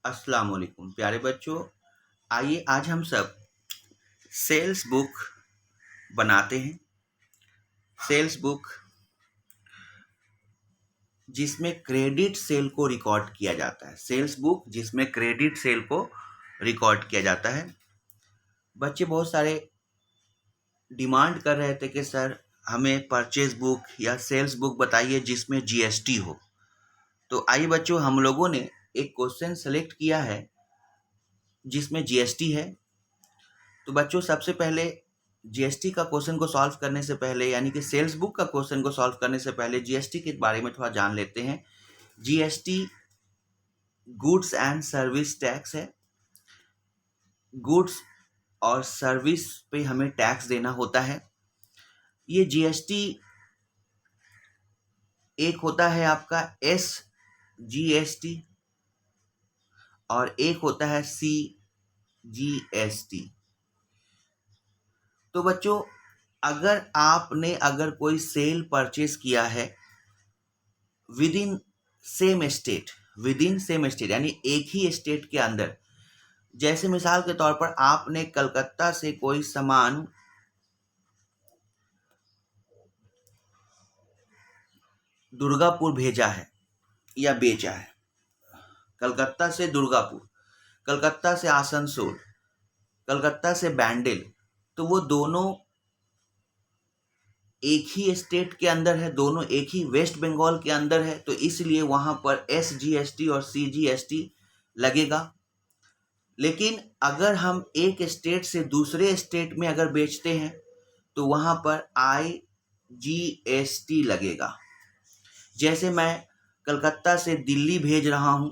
अस्सलाम वालेकुम प्यारे बच्चों। आइए आज हम सब सेल्स बुक बनाते हैं। सेल्स बुक जिसमें क्रेडिट सेल को रिकॉर्ड किया जाता है। सेल्स बुक जिसमें क्रेडिट सेल को रिकॉर्ड किया जाता है। बच्चे बहुत सारे डिमांड कर रहे थे कि सर हमें परचेज बुक या सेल्स बुक बताइए जिसमें जीएसटी हो। तो आइए बच्चों, हम लोगों ने एक क्वेश्चन सेलेक्ट किया है जिसमें जीएसटी है। तो बच्चों सबसे पहले जीएसटी का क्वेश्चन को सॉल्व करने से पहले, यानी कि सेल्स बुक का क्वेश्चन को सॉल्व करने से पहले जीएसटी के बारे में थोड़ा जान लेते हैं। GST goods and service tax है। गुड्स और सर्विस पे हमें टैक्स देना होता है। ये जीएसटी एक होता है आपका एसजीएसटी और एक होता है सीजीएसटी। तो बच्चों अगर कोई सेल परचेज किया है विद इन सेम स्टेट यानी एक ही स्टेट के अंदर, जैसे मिसाल के तौर पर आपने कलकत्ता से कोई सामान दुर्गापुर भेजा है या बेचा है, कलकत्ता से दुर्गापुर, कलकत्ता से आसनसोल, कलकत्ता से बैंडल, तो वो दोनों एक ही स्टेट के अंदर है, दोनों एक ही वेस्ट बंगाल के अंदर है, तो इसलिए वहां पर एसजीएसटी और सीजीएसटी लगेगा। लेकिन अगर हम एक स्टेट से दूसरे स्टेट में अगर बेचते हैं तो वहां पर आईजीएसटी लगेगा। जैसे मैं कलकत्ता से दिल्ली भेज रहा हूं,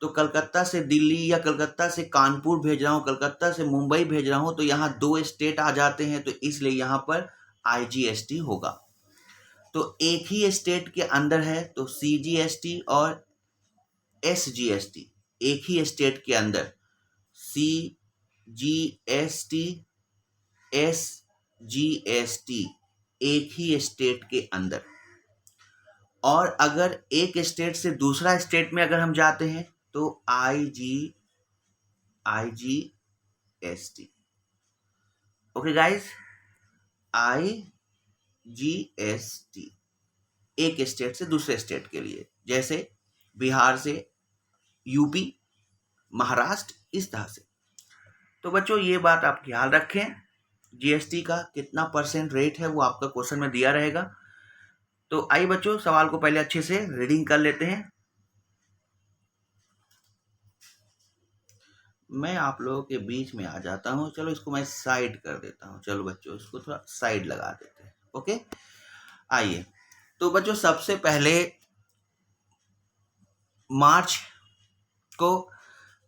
तो कलकत्ता से दिल्ली या कलकत्ता से कानपुर भेज रहा हूं, कलकत्ता से मुंबई भेज रहा हूं, तो यहाँ दो स्टेट आ जाते हैं, तो इसलिए यहाँ पर आईजीएसटी होगा। तो एक ही स्टेट के अंदर है तो सीजीएसटी और एसजीएसटी, एक ही स्टेट के अंदर सीजीएसटी एसजीएसटी, एक ही स्टेट के अंदर। और अगर एक स्टेट से दूसरा स्टेट में अगर हम जाते हैं तो आईजीएसटी। ओके गाइस, आईजीएसटी एक स्टेट से दूसरे स्टेट के लिए, जैसे बिहार से यूपी, महाराष्ट्र, इस तरह से। तो बच्चों ये बात आप ख्याल रखें, जीएसटी का कितना % रेट है वो आपका क्वेश्चन में दिया रहेगा। तो आइए बच्चों सवाल को पहले अच्छे से रीडिंग कर लेते हैं। मैं आप लोगों के बीच में आ जाता हूं, चलो इसको मैं साइड कर देता हूं। चलो बच्चों इसको थोड़ा साइड लगा देते हैं। ओके, आइए। तो बच्चों सबसे पहले मार्च को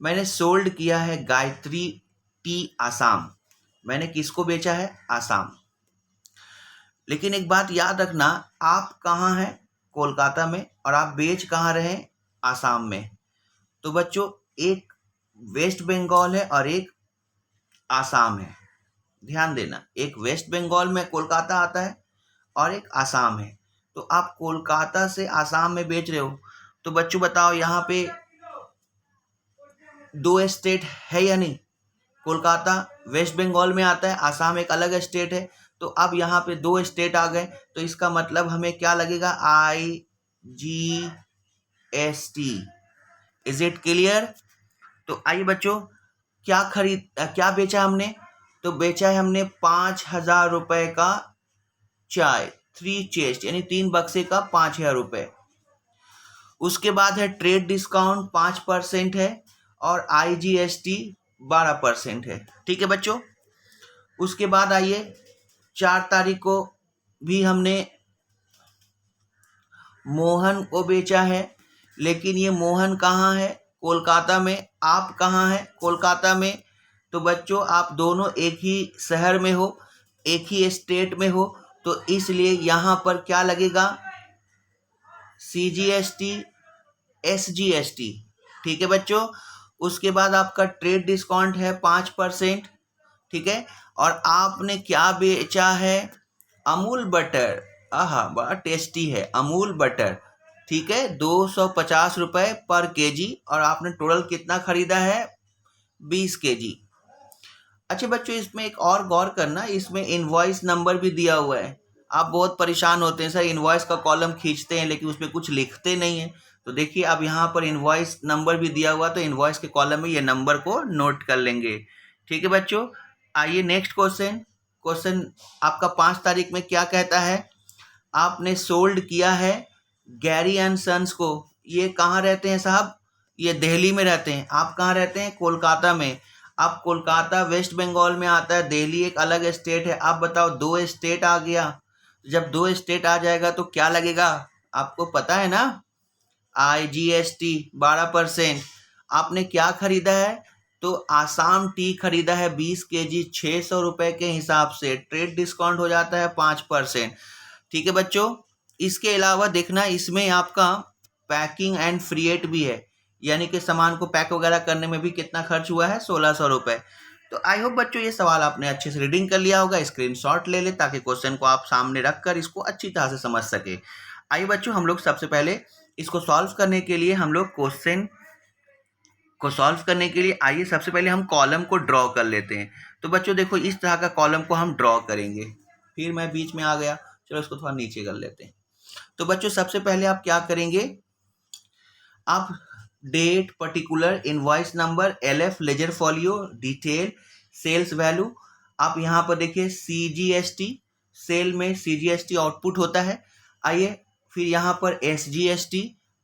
मैंने सोल्ड किया है गायत्री टी आसाम। मैंने किसको बेचा है? आसाम। लेकिन एक बात याद रखना, आप कहाँ हैं? कोलकाता में, और आप बेच कहाँ रहे? आसाम में। तो बच्चों एक वेस्ट बंगाल है और एक आसाम है, ध्यान देना। एक वेस्ट बंगाल में कोलकाता आता है और एक आसाम है। तो आप कोलकाता से आसाम में बेच रहे हो, तो बच्चों बताओ यहाँ पे दो स्टेट है या नहीं? कोलकाता वेस्ट बंगाल में आता है, आसाम एक अलग स्टेट है। तो अब यहाँ पे दो स्टेट आ गए, तो इसका मतलब हमें क्या लगेगा? आईजीएसटी। Is it clear? तो आइए बच्चों, क्या बेचा हमने? तो बेचा है हमने 5,000 रुपए का चाय, 3 चेस्ट यानी 3 बक्से का 5,000 रुपए। उसके बाद है ट्रेड डिस्काउंट 5% है और आईजीएसटी 12% है। ठीक है बच्चों। उसके बाद आइए 4 तारीख को भी हमने मोहन को बेचा है, लेकिन ये मोहन कहाँ है? कोलकाता में। आप कहाँ हैं? कोलकाता में। तो बच्चों आप दोनों एक ही शहर में हो, एक ही स्टेट में हो, तो इसलिए यहाँ पर क्या लगेगा? CGST SGST. ठीक है बच्चों। उसके बाद आपका ट्रेड डिस्काउंट है 5%। ठीक है। और आपने क्या बेचा है? अमूल बटर। आहा, बड़ा टेस्टी है अमूल बटर। ठीक है, 250 रुपये पर केजी, और आपने टोटल कितना खरीदा है, 20 केजी। अच्छा बच्चों, इसमें एक और गौर करना, इसमें इनवॉइस नंबर भी दिया हुआ है। आप बहुत परेशान होते हैं, सर इनवॉइस का कॉलम खींचते हैं लेकिन उसमें कुछ लिखते नहीं है। तो देखिए अब यहाँ पर इनवॉइस नंबर भी दिया हुआ, तो इनवॉइस के कॉलम में ये नंबर को नोट कर लेंगे। ठीक है बच्चों, आइए नेक्स्ट क्वेश्चन। क्वेश्चन आपका 5 तारीख में क्या कहता है, आपने सोल्ड किया है गैरी एंड सन्स को। ये कहाँ रहते हैं साहब, ये दिल्ली में रहते हैं। आप कहाँ रहते हैं, कोलकाता में। अब कोलकाता वेस्ट बंगाल में आता है, दिल्ली एक अलग स्टेट है। आप बताओ, 2 स्टेट आ गया। जब 2 स्टेट आ जाएगा तो क्या लगेगा, आपको पता है ना, IGST 12%। आपने क्या खरीदा है, तो आसाम टी खरीदा है 20 केजी 600 रुपये के हिसाब से, ट्रेड डिस्काउंट हो जाता है 5%। ठीक है बच्चों, इसके अलावा देखना इसमें आपका पैकिंग एंड फ्रीएट भी है, यानी कि सामान को पैक वगैरह करने में भी कितना खर्च हुआ है, 1600 रुपये। तो आई होप बच्चों ये सवाल आपने अच्छे से रीडिंग कर लिया होगा, स्क्रीनशॉट ले ले ताकि क्वेश्चन को आप सामने रखकर इसको अच्छी तरह से समझ सके। आइए बच्चों, हम लोग सबसे पहले इसको सॉल्व करने के लिए, हम लोग क्वेश्चन को सॉल्व करने के लिए आइए सबसे पहले हम कॉलम को ड्रॉ कर लेते हैं। तो बच्चों देखो, इस तरह का कॉलम को हम ड्रॉ करेंगे। फिर मैं बीच में आ गया, चलो इसको थोड़ा नीचे कर लेते हैं। तो बच्चों सबसे पहले आप क्या करेंगे, आप date, particular, invoice number, LF ledger folio, detail, sales value, आप यहाँ पर देखिए CGST, सेल में CGST आउटपुट होता है। आइए फिर यहाँ पर SGST,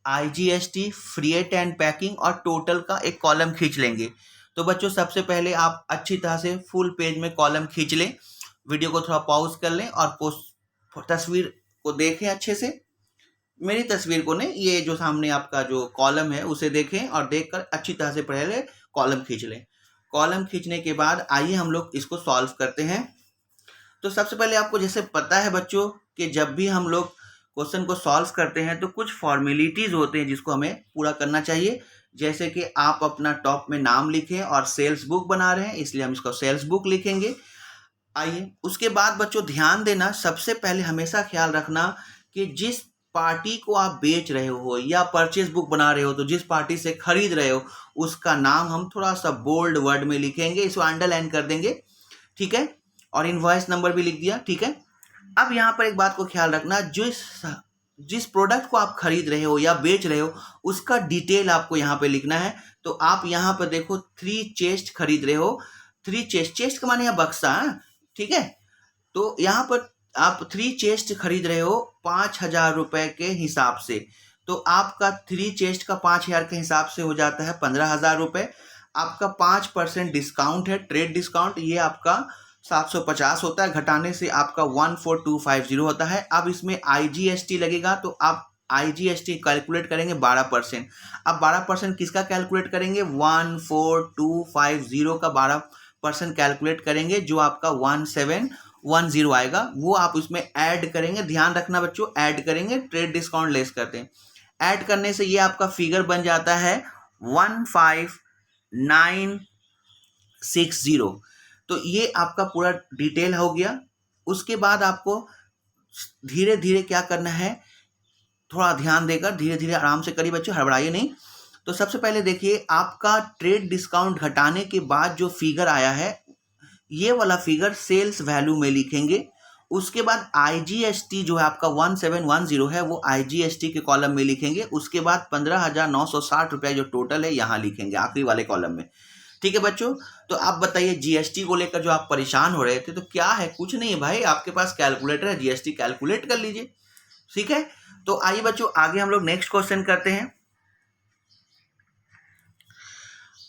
IGST, freight and packing और टोटल का एक कॉलम खींच लेंगे। तो बच्चों सबसे पहले आप अच्छी तरह से फुल पेज में कॉलम खींच लें, वीडियो को थोड़ा पॉज कर लें और तस्वीर को देखें अच्छे से। मेरी तस्वीर को नहीं, ये जो सामने आपका जो कॉलम है उसे देखें और देखकर अच्छी तरह से पहले कॉलम खींच लें। कॉलम खींचने के बाद आइए हम लोग इसको सॉल्व करते हैं। तो सबसे पहले आपको जैसे पता है बच्चों कि जब भी हम लोग क्वेश्चन को सॉल्व करते हैं तो कुछ फॉर्मेलिटीज़ होते हैं जिसको हमें पूरा करना चाहिए। जैसे कि आप अपना टॉप में नाम लिखें, और सेल्स बुक बना रहे हैं इसलिए हम इसको सेल्स बुक लिखेंगे। आइए उसके बाद बच्चों ध्यान देना, सबसे पहले हमेशा ख्याल रखना कि जिस पार्टी को आप बेच रहे हो या परचेज बुक बना रहे हो, तो जिस पार्टी से खरीद रहे हो उसका नाम हम थोड़ा सा बोल्ड वर्ड में लिखेंगे, इसको अंडरलाइन कर देंगे। ठीक है, और इनवॉइस नंबर भी लिख दिया। ठीक है, अब यहाँ पर एक बात को ख्याल रखना, जिस प्रोडक्ट को आप खरीद रहे हो या बेच रहे हो उसका डिटेल आपको यहाँ पे लिखना है। तो आप यहाँ पर देखो 3 चेस्ट खरीद रहे हो, 3 चेस्ट का माने बक्सा, ठीक है। तो यहाँ पर आप 3 चेस्ट खरीद रहे हो 5,000 रुपए के हिसाब से, तो आपका 3 चेस्ट का 5,000 के हिसाब से हो जाता है 15,000 रुपये। आपका 5% डिस्काउंट है, ट्रेड डिस्काउंट, ये आपका 750 होता है, घटाने से आपका 14,250 होता है। अब इसमें IGST लगेगा, तो आप IGST कैलकुलेट करेंगे 12%। अब 12% किसका कैलकुलेट करेंगे, 14,250 का 12% कैलकुलेट करेंगे, जो आपका 1710 आएगा, वो आप उसमें ऐड करेंगे। ध्यान रखना बच्चों, ऐड करेंगे, ट्रेड डिस्काउंट लेस करते हैं। ऐड करने से ये आपका फिगर बन जाता है 15,960। तो ये आपका पूरा डिटेल हो गया। उसके बाद आपको धीरे धीरे क्या करना है, थोड़ा ध्यान देकर धीरे धीरे आराम से करिए बच्चों, हड़बड़ाइए नहीं। तो सबसे पहले देखिए, आपका ट्रेड डिस्काउंट घटाने के बाद जो फिगर आया है, ये वाला फिगर सेल्स वैल्यू में लिखेंगे। उसके बाद IGST जो है आपका 1710 है, वो IGST के कॉलम में लिखेंगे। उसके बाद 15,960 रुपये जो टोटल है यहाँ लिखेंगे आखिरी वाले कॉलम में। ठीक है बच्चों, तो आप बताइए GST को लेकर जो आप परेशान हो रहे थे, तो क्या है, कुछ नहीं है भाई, आपके पास कैलकुलेटर है, GST कैलकुलेट कर लीजिए। ठीक है, तो आइए बच्चों आगे हम लोग नेक्स्ट क्वेश्चन करते हैं।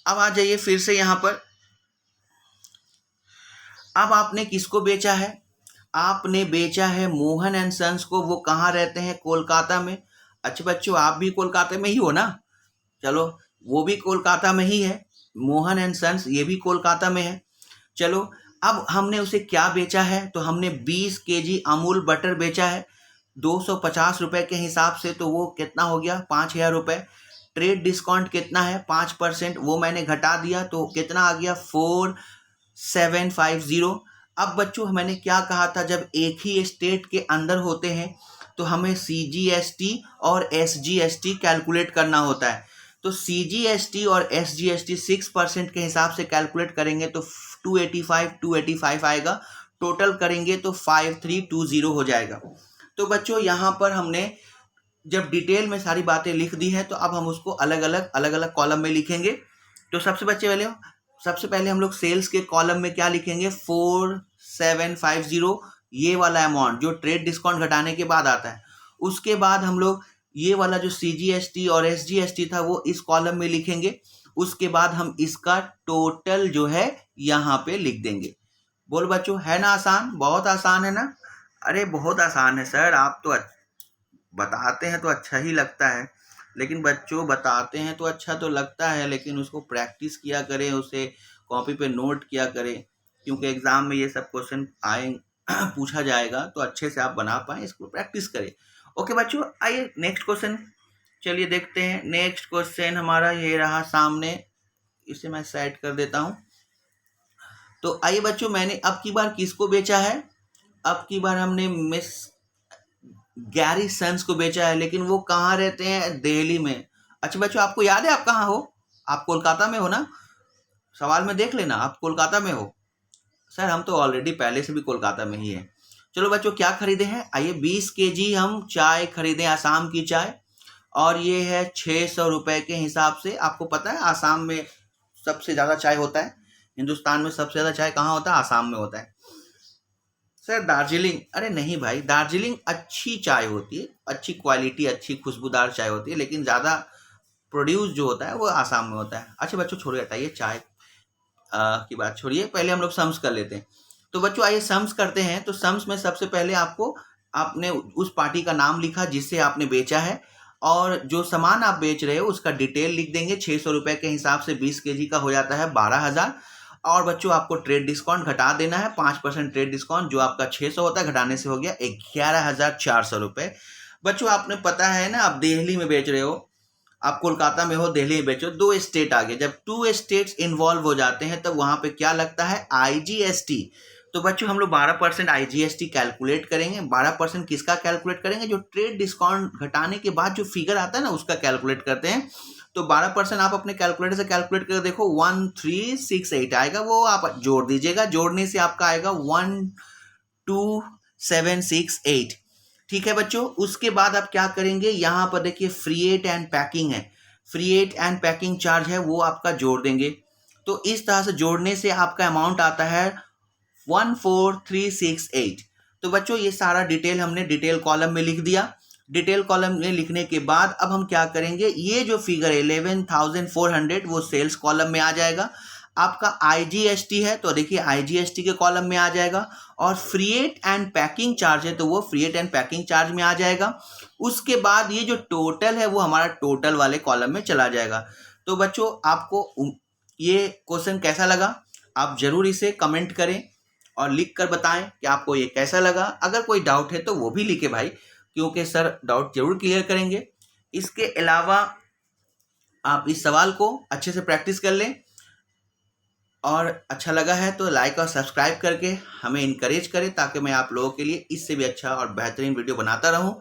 अब आ जाइए फिर से यहाँ पर, अब आपने किसको बेचा है, आपने बेचा है मोहन एंड सन्स को। वो कहाँ रहते हैं, कोलकाता में। अच्छा बच्चों, आप भी कोलकाता में ही हो ना, चलो वो भी कोलकाता में ही है, मोहन एंड सन्स ये भी कोलकाता में है। चलो अब हमने उसे क्या बेचा है, तो हमने 20 केजी अमूल बटर बेचा है 250 रुपये के हिसाब से, तो वो कितना हो गया, 5,000 रुपये। ट्रेड डिस्काउंट कितना है, 5%, वो मैंने घटा दिया, तो कितना आ गया, 4,750। अब बच्चों मैंने क्या कहा था, जब एक ही स्टेट के अंदर होते हैं तो हमें CGST और SGST कैलकुलेट करना होता है। तो CGST और SGST 6% के हिसाब से कैलकुलेट करेंगे तो 285 आएगा, टोटल करेंगे तो 5320 हो जाएगा। तो बच्चों यहाँ पर हमने जब डिटेल में सारी बातें लिख दी हैं तो अब हम उसको अलग अलग कॉलम में लिखेंगे। तो सबसे पहले हम लोग सेल्स के कॉलम में क्या लिखेंगे, 4750, ये वाला अमाउंट जो ट्रेड डिस्काउंट घटाने के बाद आता है। उसके बाद हम लोग ये वाला जो CGST और SGST था वो इस कॉलम में लिखेंगे। उसके बाद हम इसका टोटल जो है यहाँ पे लिख देंगे। बोल बच्चों, है ना आसान? बहुत आसान है ना? अरे बहुत आसान है सर, आप तो बताते हैं तो अच्छा ही लगता है, लेकिन बच्चों बताते हैं तो अच्छा तो लगता है, लेकिन उसको प्रैक्टिस किया करें, उसे कॉपी पे नोट किया करें, क्योंकि एग्जाम में ये सब क्वेश्चन आए पूछा जाएगा तो अच्छे से आप बना पाएँ, इसको प्रैक्टिस करें। ओके बच्चों, आइए नेक्स्ट क्वेश्चन चलिए देखते हैं। नेक्स्ट क्वेश्चन हमारा ये रहा सामने, इसे मैं सेट कर देता हूँ। तो आइए बच्चों, मैंने अब की बार किसको बेचा है? अब की बार हमने मिस गैरी सन्स को बेचा है, लेकिन वो कहाँ रहते हैं? दिल्ली में। अच्छा बच्चों, आपको याद है आप कहाँ हो? आप कोलकाता में हो ना? सवाल में देख लेना, आप कोलकाता में हो। सर हम तो ऑलरेडी पहले से भी कोलकाता में ही है। चलो बच्चों, क्या खरीदे हैं? आइए 20 kg हम चाय खरीदे, आसाम की चाय, और ये है 600 रुपए के हिसाब से। आपको पता है आसाम में सबसे ज़्यादा चाय होता है, हिंदुस्तान में सबसे ज़्यादा चाय कहाँ होता है? आसाम में होता है। सर दार्जिलिंग? अरे नहीं भाई, दार्जिलिंग अच्छी चाय होती है, अच्छी क्वालिटी, अच्छी खुशबूदार चाय होती है, लेकिन ज़्यादा प्रोड्यूस जो होता है वो आसाम में होता है। अच्छा बच्चों छोड़िए, हटाइए चाय की बात छोड़िए, पहले हम लोग सम्स कर लेते हैं। तो बच्चों आइए सम्स करते हैं। तो सम्स में सबसे पहले आपने उस पार्टी का नाम लिखा जिससे आपने बेचा है, और जो सामान आप बेच रहे हो उसका डिटेल लिख देंगे। 600 रुपये के हिसाब से 20 kg का हो जाता है 12,000। और बच्चों आपको ट्रेड डिस्काउंट घटा देना है, 5% ट्रेड डिस्काउंट, जो आपका 600 होता है घटाने से हो गया 11,400 रुपये। बच्चों आपने पता है ना, आप दिल्ली में बेच रहे हो, आप कोलकाता में हो, दिल्ली में बेचो, 2 स्टेट आगे। जब 2 स्टेट्स इन्वॉल्व हो जाते हैं तब वहां पे क्या लगता है? IGST। तो बच्चों हम लोग 12% IGST कैलकुलेट करेंगे। 12% किसका कैलकुलेट करेंगे? जो ट्रेड डिस्काउंट घटाने के बाद जो फिगर आता है ना, उसका कैलकुलेट करते हैं। तो 12% आप अपने कैलकुलेटर से कैलकुलेट कर देखो, 1368 आएगा, वो आप जोड़ दीजिएगा। जोड़ने से आपका आएगा 12768। ठीक है बच्चों, उसके बाद आप क्या करेंगे? यहाँ पर देखिए फ्रीएट एंड पैकिंग है, फ्रीएट एंड पैकिंग चार्ज है, वो आपका जोड़ देंगे। तो इस तरह से जोड़ने से आपका अमाउंट आता है 14368। तो बच्चों ये सारा डिटेल हमने डिटेल कॉलम में लिख दिया। डिटेल कॉलम में लिखने के बाद अब हम क्या करेंगे? ये जो फिगर 11,400 वो सेल्स कॉलम में आ जाएगा। आपका IGST है तो देखिए IGST के कॉलम में आ जाएगा, और फ्रीएट एंड पैकिंग चार्ज है तो वो फ्रीएट एंड पैकिंग चार्ज में आ जाएगा। उसके बाद ये जो टोटल है वो हमारा टोटल वाले कॉलम में चला जाएगा। तो बच्चों आपको ये क्वेश्चन कैसा लगा? आप जरूर इसे कमेंट करें और लिख कर बताएं कि आपको ये कैसा लगा। अगर कोई डाउट है तो वो भी लिखे भाई, क्योंकि सर डाउट जरूर क्लियर करेंगे। इसके अलावा आप इस सवाल को अच्छे से प्रैक्टिस कर लें, और अच्छा लगा है तो लाइक और सब्सक्राइब करके हमें इनकरेज करें, ताकि मैं आप लोगों के लिए इससे भी अच्छा और बेहतरीन वीडियो बनाता रहूं।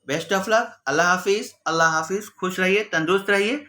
Best of luck. अल्लाह हाफिज़, अल्लाह हाफिज़। खुश रहिए, तंदुरुस्त रहिए।